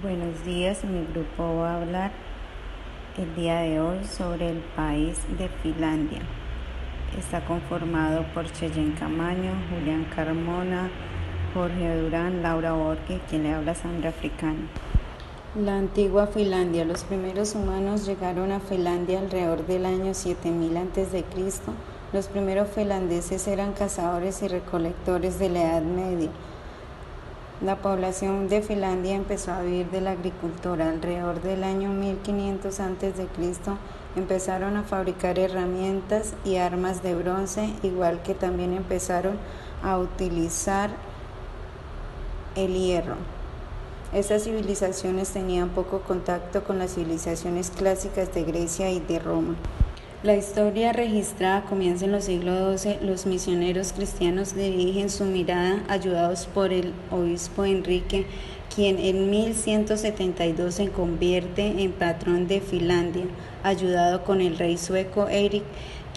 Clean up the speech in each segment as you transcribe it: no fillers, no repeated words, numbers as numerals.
Buenos días, mi grupo va a hablar el día de hoy sobre el país de Finlandia. Está conformado por Cheyenne Camaño, Julián Carmona, Jorge Durán, Laura Borque, quien le habla Sandra Africano. La antigua Finlandia. Los primeros humanos llegaron a Finlandia alrededor del año 7000 a.C. Los primeros finlandeses eran cazadores y recolectores de la Edad Media. La población de Finlandia empezó a vivir de la agricultura. Alrededor del año 1500 a.C. empezaron a fabricar herramientas y armas de bronce, igual que también empezaron a utilizar el hierro. Estas civilizaciones tenían poco contacto con las civilizaciones clásicas de Grecia y de Roma. La historia registrada comienza en los siglos XII. Los misioneros cristianos dirigen su mirada, ayudados por el obispo Enrique, quien en 1172 se convierte en patrón de Finlandia, ayudado con el rey sueco Erik,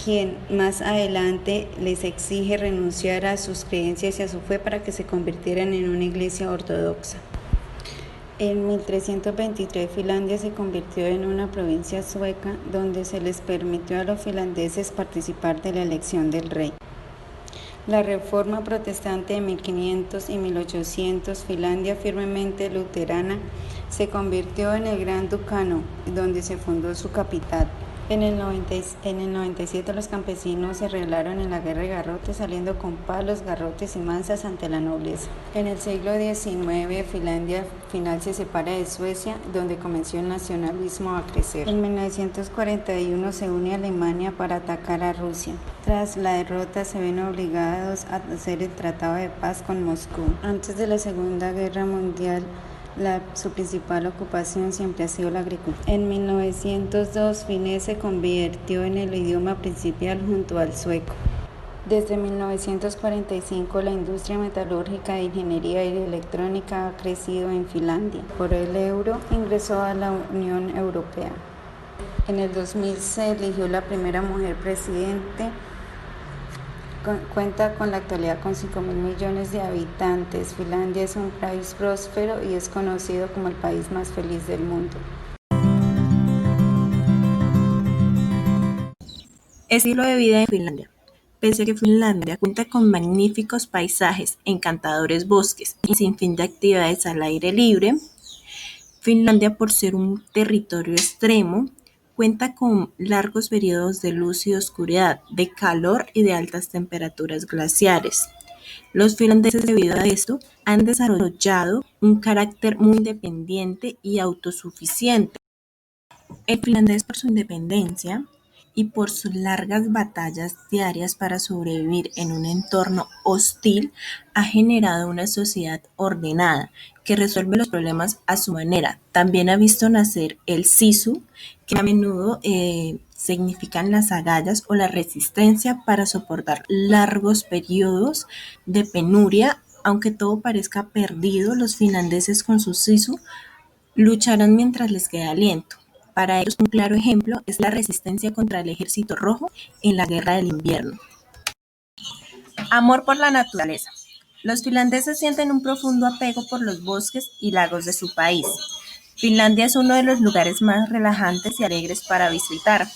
quien más adelante les exige renunciar a sus creencias y a su fe para que se convirtieran en una iglesia ortodoxa. En 1323 Finlandia se convirtió en una provincia sueca donde se les permitió a los finlandeses participar de la elección del rey. La reforma protestante de 1500 y 1800, Finlandia firmemente luterana, se convirtió en el Gran Ducado, donde se fundó su capital. En el 97 los campesinos se rebelaron en la guerra de garrotes, saliendo con palos, garrotes y manzas ante la nobleza. En el siglo XIX, Finlandia final se separa de Suecia, donde comenzó el nacionalismo a crecer. En 1941 se une a Alemania para atacar a Rusia. Tras la derrota se ven obligados a hacer el Tratado de Paz con Moscú. Antes de la Segunda Guerra Mundial, su principal ocupación siempre ha sido la agricultura. En 1902, finés se convirtió en el idioma principal junto al sueco. Desde 1945, la industria metalúrgica, de ingeniería y de electrónica ha crecido en Finlandia. Por el euro, ingresó a la Unión Europea. En el 2000 se eligió la primera mujer presidente. Cuenta con la actualidad con 5.000 millones de habitantes. Finlandia es un país próspero y es conocido como el país más feliz del mundo. Estilo de vida en Finlandia. Pese a que Finlandia cuenta con magníficos paisajes, encantadores bosques y sin fin de actividades al aire libre, Finlandia, por ser un territorio extremo, cuenta con largos periodos de luz y oscuridad, de calor y de altas temperaturas glaciares. Los finlandeses, debido a esto, han desarrollado un carácter muy independiente y autosuficiente. El finlandés, por su independencia y por sus largas batallas diarias para sobrevivir en un entorno hostil, ha generado una sociedad ordenada que resuelve los problemas a su manera. También ha visto nacer el sisu, que a menudo significan las agallas o la resistencia para soportar largos periodos de penuria. Aunque todo parezca perdido, los finlandeses con su sisu lucharán mientras les quede aliento. Para ellos, un claro ejemplo es la resistencia contra el Ejército Rojo en la Guerra del Invierno. Amor por la naturaleza. Los finlandeses sienten un profundo apego por los bosques y lagos de su país. Finlandia es uno de los lugares más relajantes y alegres para visitar,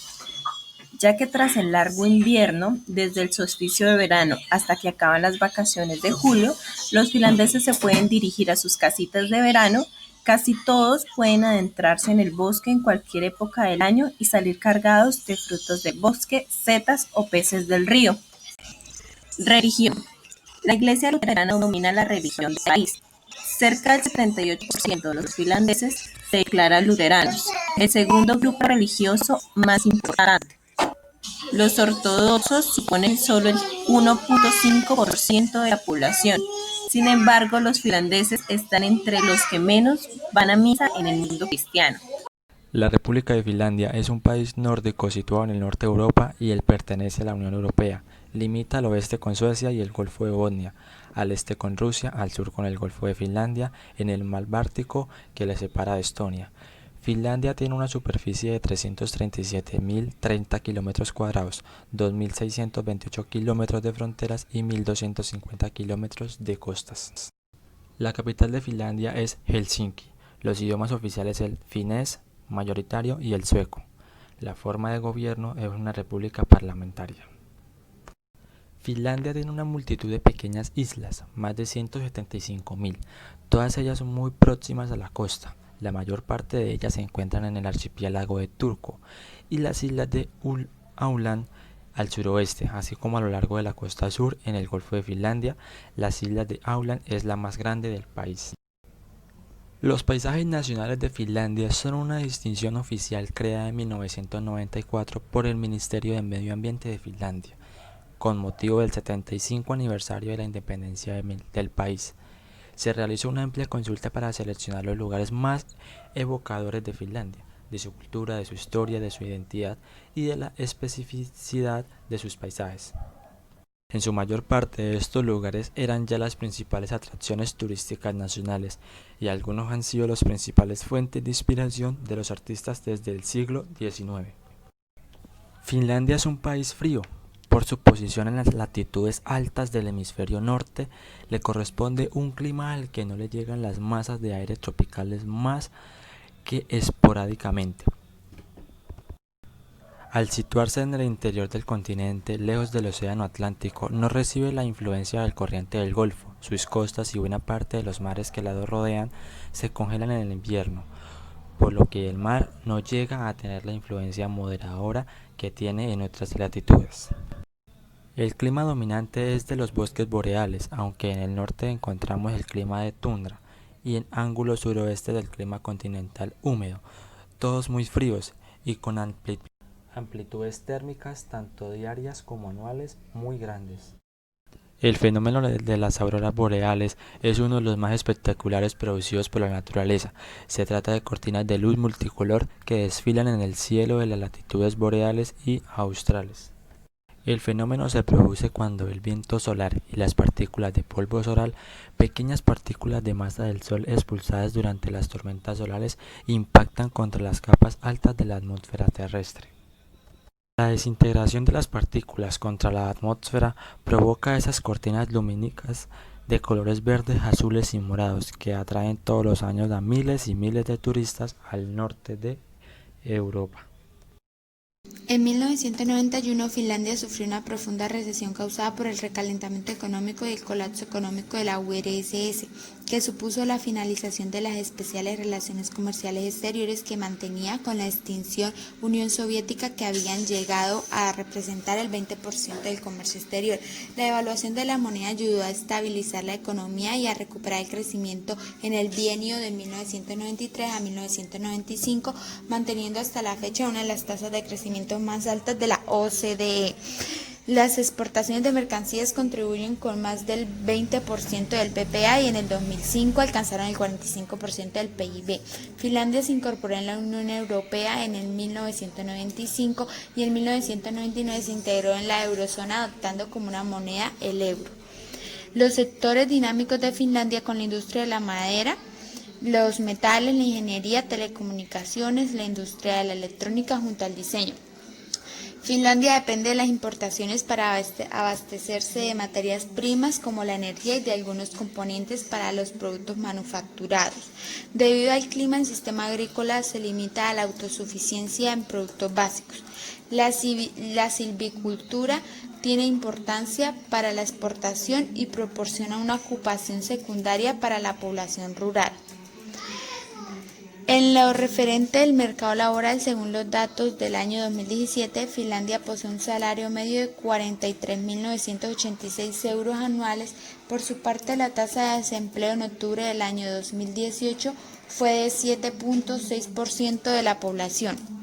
ya que tras el largo invierno, desde el solsticio de verano hasta que acaban las vacaciones de julio, los finlandeses se pueden dirigir a sus casitas de verano. Casi todos pueden adentrarse en el bosque en cualquier época del año y salir cargados de frutos del bosque, setas o peces del río. Religión. La iglesia luterana domina la religión del país. Cerca del 78% de los finlandeses se declaran luteranos, el segundo grupo religioso más importante. Los ortodoxos suponen solo el 1.5% de la población. Sin embargo, los finlandeses están entre los que menos van a misa en el mundo cristiano. La República de Finlandia es un país nórdico situado en el norte de Europa y él pertenece a la Unión Europea. Limita al oeste con Suecia y el Golfo de Botnia, al este con Rusia, al sur con el Golfo de Finlandia, en el mar Báltico que le separa de Estonia. Finlandia tiene una superficie de 337.030 kilómetros cuadrados, 2.628 kilómetros de fronteras y 1.250 kilómetros de costas. La capital de Finlandia es Helsinki. Los idiomas oficiales el finés, mayoritario, y el sueco. La forma de gobierno es una república parlamentaria. Finlandia tiene una multitud de pequeñas islas, más de 175.000. Todas ellas son muy próximas a la costa. La mayor parte de ellas se encuentran en el archipiélago de Turku y las islas de Åland al suroeste, así como a lo largo de la costa sur en el Golfo de Finlandia. Las islas de Åland es la más grande del país. Los paisajes nacionales de Finlandia son una distinción oficial creada en 1994 por el Ministerio de Medio Ambiente de Finlandia, con motivo del 75 aniversario de la independencia del país. Se realizó una amplia consulta para seleccionar los lugares más evocadores de Finlandia, de su cultura, de su historia, de su identidad y de la especificidad de sus paisajes. En su mayor parte estos lugares eran ya las principales atracciones turísticas nacionales y algunos han sido las principales fuentes de inspiración de los artistas desde el siglo XIX. Finlandia es un país frío. Por su posición en las latitudes altas del hemisferio norte, le corresponde un clima al que no le llegan las masas de aire tropicales más que esporádicamente. Al situarse en el interior del continente, lejos del océano Atlántico, no recibe la influencia del corriente del Golfo. Sus costas y buena parte de los mares que la rodean se congelan en el invierno, por lo que el mar no llega a tener la influencia moderadora que tiene en otras latitudes. El clima dominante es de los bosques boreales, aunque en el norte encontramos el clima de tundra y en ángulo suroeste del clima continental húmedo, todos muy fríos y con amplitudes térmicas tanto diarias como anuales muy grandes. El fenómeno de las auroras boreales es uno de los más espectaculares producidos por la naturaleza. Se trata de cortinas de luz multicolor que desfilan en el cielo de las latitudes boreales y australes. El fenómeno se produce cuando el viento solar y las partículas de polvo solar, pequeñas partículas de masa del Sol expulsadas durante las tormentas solares, impactan contra las capas altas de la atmósfera terrestre. La desintegración de las partículas contra la atmósfera provoca esas cortinas lumínicas de colores verdes, azules y morados que atraen todos los años a miles y miles de turistas al norte de Europa. En 1991, Finlandia sufrió una profunda recesión causada por el recalentamiento económico y el colapso económico de la URSS, que supuso la finalización de las especiales relaciones comerciales exteriores que mantenía con la extinción Unión Soviética, que habían llegado a representar el 20% del comercio exterior. La devaluación de la moneda ayudó a estabilizar la economía y a recuperar el crecimiento en el bienio de 1993 a 1995, manteniendo hasta la fecha una de las tasas de crecimiento más altas de la OCDE. Las exportaciones de mercancías contribuyen con más del 20% del PPA y en el 2005 alcanzaron el 45% del PIB. Finlandia se incorporó en la Unión Europea en el 1995 y en 1999 se integró en la eurozona adoptando como una moneda el euro. Los sectores dinámicos de Finlandia con la industria de la madera, los metales, la ingeniería, telecomunicaciones, la industria de la electrónica junto al diseño. Finlandia depende de las importaciones para abastecerse de materias primas como la energía y de algunos componentes para los productos manufacturados. Debido al clima, el sistema agrícola se limita a la autosuficiencia en productos básicos. La silvicultura tiene importancia para la exportación y proporciona una ocupación secundaria para la población rural. En lo referente al mercado laboral, según los datos del año 2017, Finlandia posee un salario medio de 43.986 euros anuales. Por su parte, la tasa de desempleo en octubre del año 2018 fue de 7.6% de la población.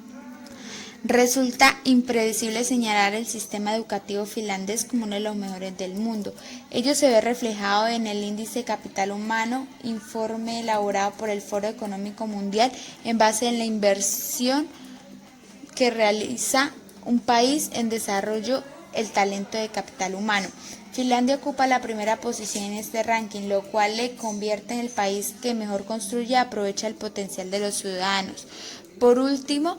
Resulta impredecible señalar el sistema educativo finlandés como uno de los mejores del mundo. Ello se ve reflejado en el índice de capital humano, informe elaborado por el Foro Económico Mundial en base en la inversión que realiza un país en desarrollo, el talento de capital humano. Finlandia ocupa la primera posición en este ranking, lo cual le convierte en el país que mejor construye y aprovecha el potencial de los ciudadanos. Por último,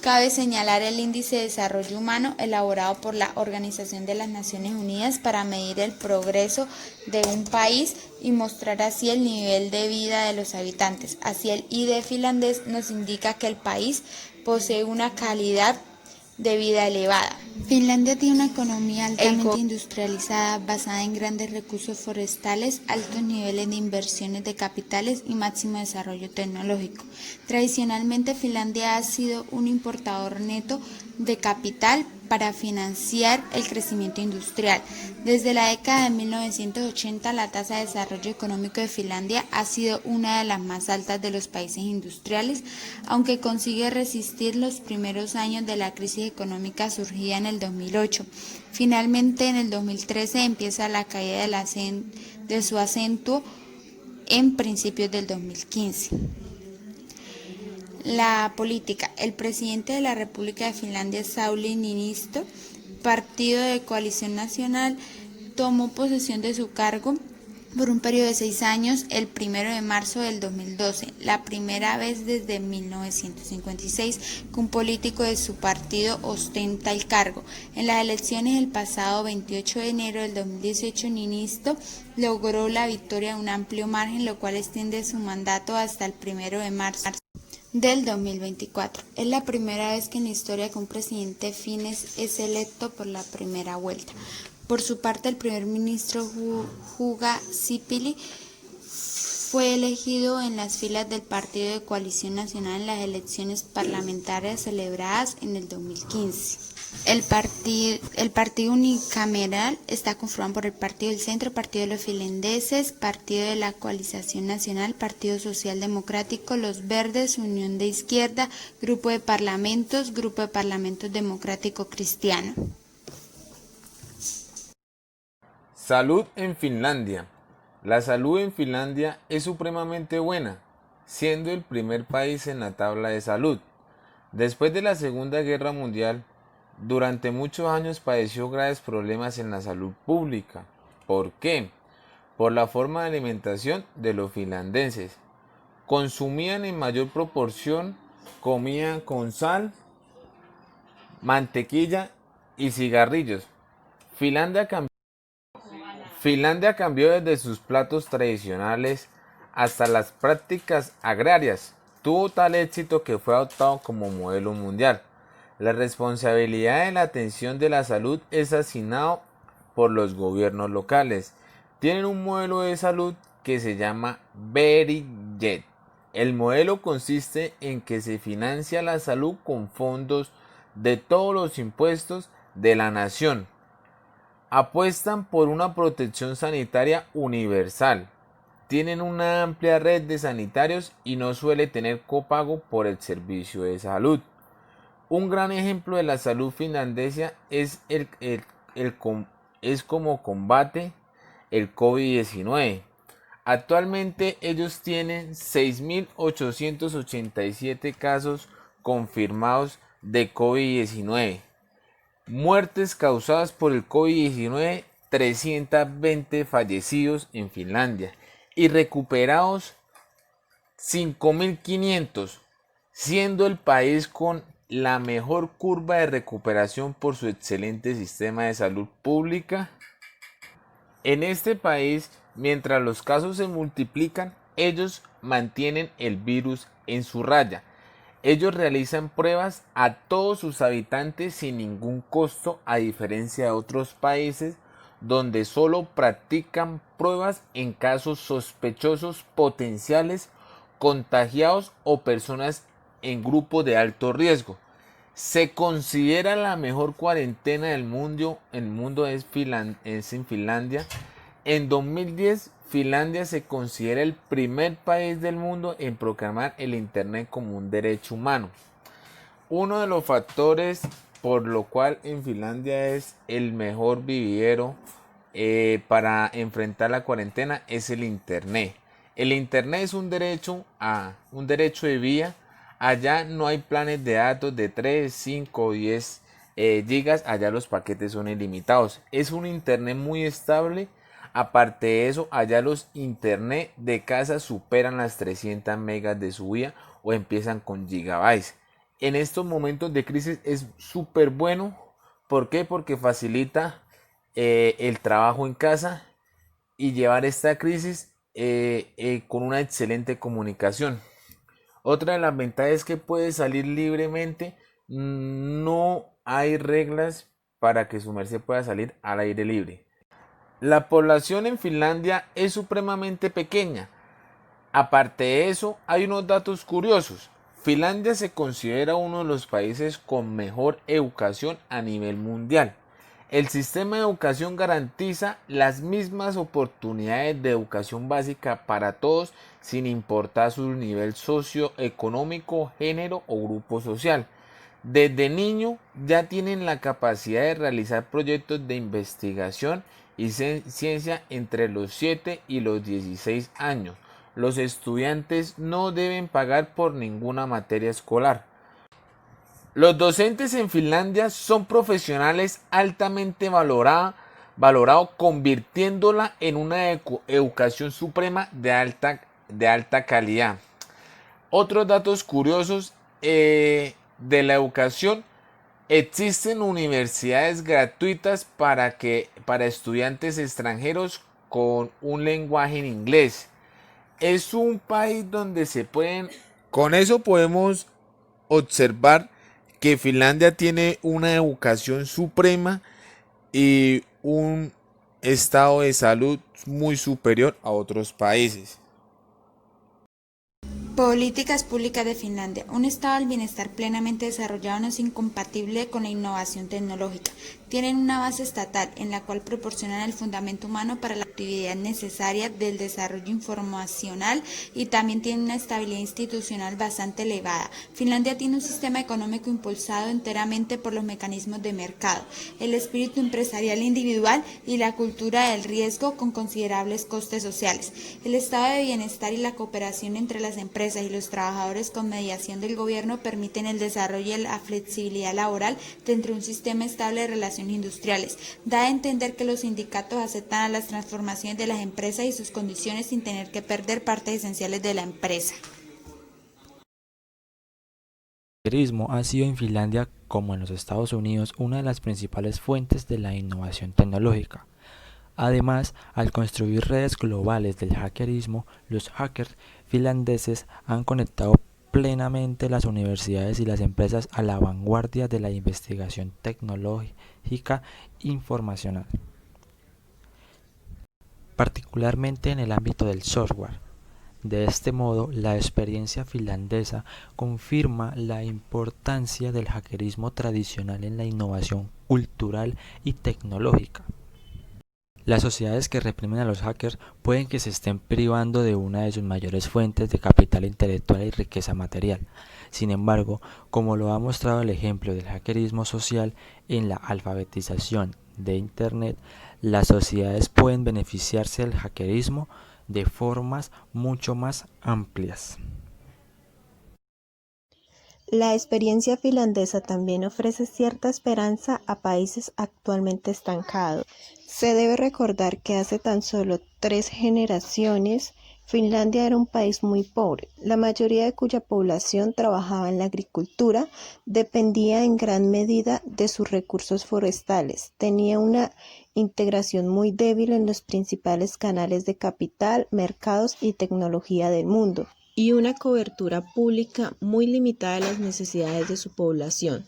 Cabe señalar el Índice de Desarrollo Humano elaborado por la Organización de las Naciones Unidas para medir el progreso de un país y mostrar así el nivel de vida de los habitantes. Así el ID finlandés nos indica que el país posee una calidad de vida elevada. Finlandia tiene una economía altamente industrializada basada en grandes recursos forestales, altos niveles de inversiones de capitales y máximo desarrollo tecnológico. Tradicionalmente Finlandia ha sido un importador neto de capital para financiar el crecimiento industrial. Desde la década de 1980 la tasa de desarrollo económico de Finlandia ha sido una de las más altas de los países industriales, aunque consigue resistir los primeros años de la crisis económica surgida en el 2008. Finalmente, en el 2013 empieza la caída de su acento en principios del 2015. La política. El presidente de la República de Finlandia, Sauli Niinistö, partido de Coalición Nacional, tomó posesión de su cargo por un periodo de 6 años el 1 de marzo del 2012, la primera vez desde 1956 que un político de su partido ostenta el cargo. En las elecciones del pasado 28 de enero del 2018, Niinistö logró la victoria de un amplio margen, lo cual extiende su mandato hasta el 1 de marzo del 2024. Es la primera vez que en la historia que un presidente finés es electo por la primera vuelta. Por su parte, el primer ministro Juha Sipilä fue elegido en las filas del Partido de Coalición Nacional en las elecciones parlamentarias celebradas en el 2015. El partido unicameral está conformado por el Partido del Centro, Partido de los Finlandeses, Partido de la Coalición Nacional, Partido Social Democrático, Los Verdes, Unión de Izquierda, Grupo de Parlamentos Democrático Cristiano. Salud en Finlandia. La salud en Finlandia es supremamente buena, siendo el primer país en la tabla de salud. Después de la Segunda Guerra Mundial, durante muchos años padeció graves problemas en la salud pública. ¿Por qué? Por la forma de alimentación de los finlandeses. Consumían en mayor proporción comida con sal, mantequilla y cigarrillos. Finlandia cambió desde sus platos tradicionales hasta las prácticas agrarias. Tuvo tal éxito que fue adoptado como modelo mundial. La responsabilidad de la atención de la salud es asignado por los gobiernos locales. Tienen un modelo de salud que se llama Verijet. El modelo consiste en que se financia la salud con fondos de todos los impuestos de la nación. Apuestan por una protección sanitaria universal. Tienen una amplia red de sanitarios y no suele tener copago por el servicio de salud. Un gran ejemplo de la salud finlandesa es cómo combate el COVID-19. Actualmente ellos tienen 6.887 casos confirmados de COVID-19. Muertes causadas por el COVID-19, 320 fallecidos en Finlandia y recuperados 5.500, siendo el país con la mejor curva de recuperación por su excelente sistema de salud pública. En este país, mientras los casos se multiplican, ellos mantienen el virus en su raya. Ellos realizan pruebas a todos sus habitantes sin ningún costo, a diferencia de otros países donde solo practican pruebas en casos sospechosos, potenciales, contagiados o personas en grupos de alto riesgo. Se considera la mejor cuarentena del mundo. El mundo es en Finlandia. En 2010, Finlandia se considera el primer país del mundo en proclamar el Internet como un derecho humano. Uno de los factores por lo cual en Finlandia es el mejor vividero para enfrentar la cuarentena es el Internet. El Internet es un derecho de vía. Allá no hay planes de datos de 3, 5 o 10 gigas. Allá los paquetes son ilimitados. Es un Internet muy estable. Aparte de eso, allá los internet de casa superan las 300 megas de subida o empiezan con gigabytes. en estos momentos de crisis es súper bueno. ¿Por qué? Porque facilita el trabajo en casa y llevar esta crisis con una excelente comunicación. Otra de las ventajas es que puede salir libremente, no hay reglas para que su merced pueda salir al aire libre. La población en Finlandia es supremamente pequeña. Aparte de eso, hay unos datos curiosos. Finlandia se considera uno de los países con mejor educación a nivel mundial. El sistema de educación garantiza las mismas oportunidades de educación básica para todos sin importar su nivel socioeconómico, género o grupo social. Desde niño ya tienen la capacidad de realizar proyectos de investigación y ciencia entre los 7 y los 16 años. Los estudiantes no deben pagar por ninguna materia escolar. Los docentes en Finlandia son profesionales altamente valorados, convirtiéndola en una educación suprema de alta calidad. Otros datos curiosos de la educación: existen universidades gratuitas para estudiantes extranjeros con un lenguaje en inglés. Es un país donde se pueden... Con eso podemos observar que Finlandia tiene una educación suprema y un estado de salud muy superior a otros países. Políticas públicas de Finlandia. Un estado del bienestar plenamente desarrollado no es incompatible con la innovación tecnológica. Tienen una base estatal en la cual proporcionan el fundamento humano para la actividad necesaria del desarrollo informacional y también tienen una estabilidad institucional bastante elevada. Finlandia tiene un sistema económico impulsado enteramente por los mecanismos de mercado, el espíritu empresarial individual y la cultura del riesgo con considerables costes sociales. El estado de bienestar y la cooperación entre las empresas y los trabajadores con mediación del gobierno permiten el desarrollo y la flexibilidad laboral dentro de un sistema estable de relaciones industriales. Da a entender que los sindicatos aceptan a las transformaciones de las empresas y sus condiciones sin tener que perder partes esenciales de la empresa. El hackerismo ha sido en Finlandia, como en los Estados Unidos, una de las principales fuentes de la innovación tecnológica. Además, al construir redes globales del hackerismo, los hackers finlandeses han conectado plenamente las universidades y las empresas a la vanguardia de la investigación tecnológica informacional, particularmente en el ámbito del software. De este modo, la experiencia finlandesa confirma la importancia del hackerismo tradicional en la innovación cultural y tecnológica. Las sociedades que reprimen a los hackers pueden que se estén privando de una de sus mayores fuentes de capital intelectual y riqueza material. Sin embargo, como lo ha mostrado el ejemplo del hackerismo social en la alfabetización de Internet, las sociedades pueden beneficiarse del hackerismo de formas mucho más amplias. La experiencia finlandesa también ofrece cierta esperanza a países actualmente estancados. Se debe recordar que hace tan solo 3 generaciones, Finlandia era un país muy pobre, la mayoría de cuya población trabajaba en la agricultura, dependía en gran medida de sus recursos forestales, tenía una integración muy débil en los principales canales de capital, mercados y tecnología del mundo, y una cobertura pública muy limitada de las necesidades de su población.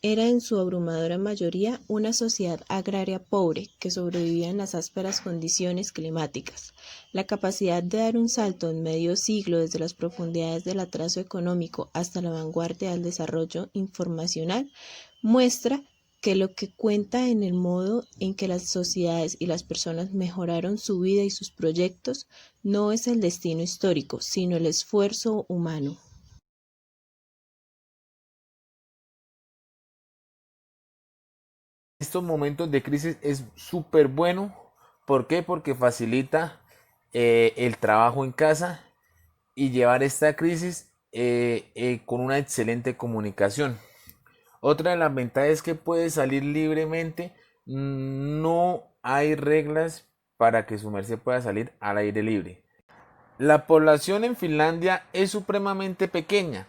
Era en su abrumadora mayoría una sociedad agraria pobre que sobrevivía en las ásperas condiciones climáticas. La capacidad de dar un salto en medio siglo desde las profundidades del atraso económico hasta la vanguardia del desarrollo informacional muestra que lo que cuenta en el modo en que las sociedades y las personas mejoraron su vida y sus proyectos no es el destino histórico, sino el esfuerzo humano. Estos momentos de crisis es súper bueno. ¿Por qué? Porque facilita el trabajo en casa y llevar esta crisis con una excelente comunicación. Otra de las ventajas es que puede salir libremente, no hay reglas para que su merced pueda salir al aire libre. La población en Finlandia es supremamente pequeña.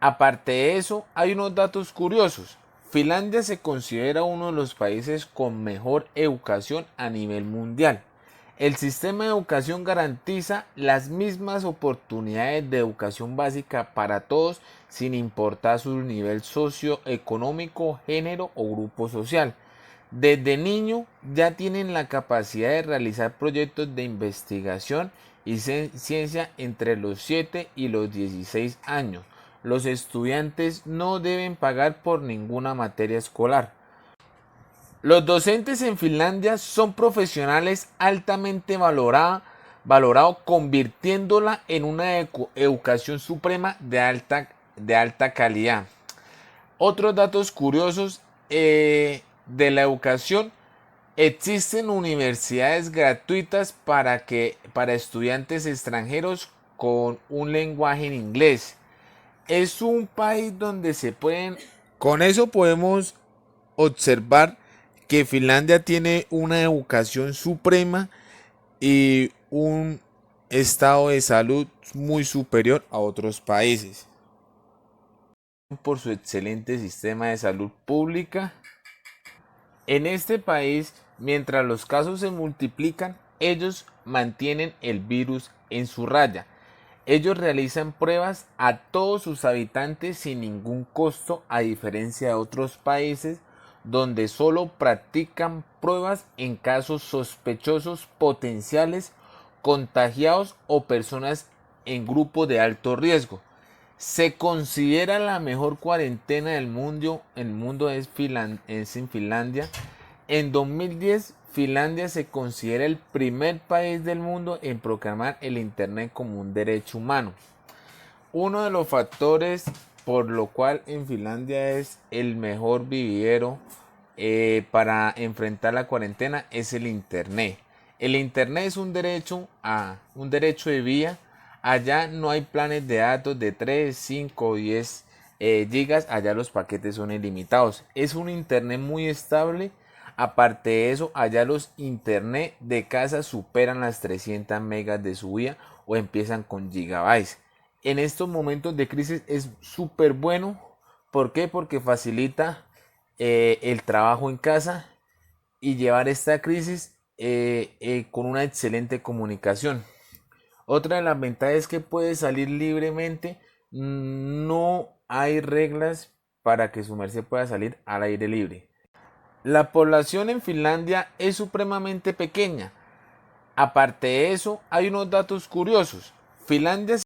Aparte de eso, hay unos datos curiosos. Finlandia se considera uno de los países con mejor educación a nivel mundial. El sistema de educación garantiza las mismas oportunidades de educación básica para todos sin importar su nivel socioeconómico, género o grupo social. Desde niño ya tienen la capacidad de realizar proyectos de investigación y ciencia entre los 7 y los 16 años. Los estudiantes no deben pagar por ninguna materia escolar. Los docentes en Finlandia son profesionales altamente valorados, convirtiéndola en una educación suprema de alta calidad. Otros datos curiosos de la educación: existen universidades gratuitas para estudiantes extranjeros con un lenguaje en inglés. Es un país donde se pueden... Con eso podemos observar que Finlandia tiene una educación suprema y un estado de salud muy superior a otros países. Por su excelente sistema de salud pública. En este país, mientras los casos se multiplican, ellos mantienen el virus en su raya. Ellos realizan pruebas a todos sus habitantes sin ningún costo, a diferencia de otros países donde solo practican pruebas en casos sospechosos, potenciales, contagiados o personas en grupos de alto riesgo. Se considera la mejor cuarentena del mundo. El mundo es en Finlandia. En 2010, Finlandia se considera el primer país del mundo en proclamar el Internet como un derecho humano. Uno de los factores por lo cual en Finlandia es el mejor vividero para enfrentar la cuarentena es el Internet. El Internet es un derecho de vía. Allá no hay planes de datos de 3, 5 o 10 gigas. Allá los paquetes son ilimitados. Es un Internet muy estable. Aparte de eso, allá los internet de casa superan las 300 megas de subida o empiezan con gigabytes. En estos momentos de crisis es súper bueno. ¿Por qué? Porque facilita el trabajo en casa y llevar esta crisis con una excelente comunicación. Otra de las ventajas es que puede salir libremente. No hay reglas para que su merced pueda salir al aire libre. La población en Finlandia es supremamente pequeña. Aparte de eso, hay unos datos curiosos. Finlandia